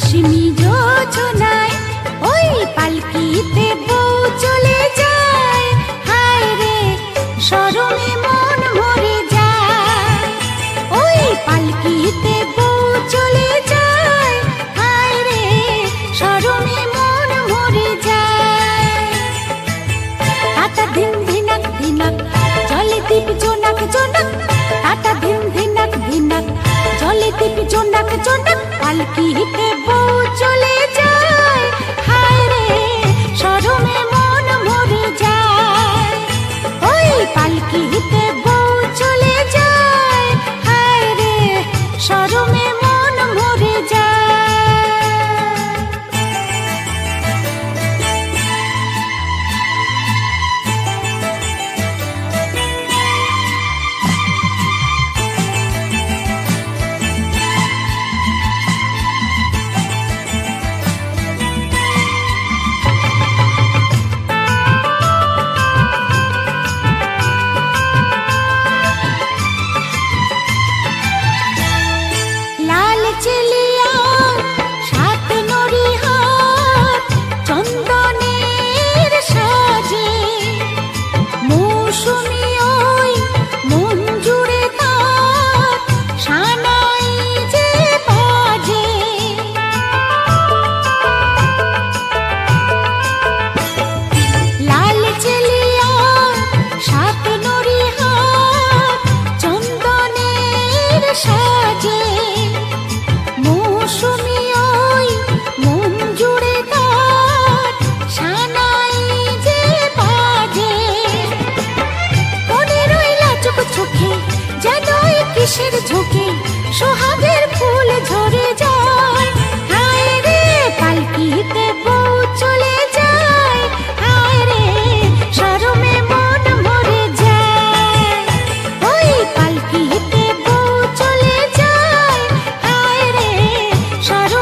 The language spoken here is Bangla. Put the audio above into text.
মৌসুমী যোজনায় ওই পালকিতে বউ চলে যায়, হায় রে শরমে মন মরে যায়। ওই পালকিতে বউ চলে যায়, হায় রে শরমে মন মরে যায়। টাটা ধিন ধিনাক ধিনাক জলে দীপ জোনাক জোনাক, টাটা ধিন ধিনাক ধিনাক জলে দীপ জোনাক জোনাক, পালকিতে বউ চলে যায়, হায় রে শরমে মন মরে যায়। ওই পালকিতে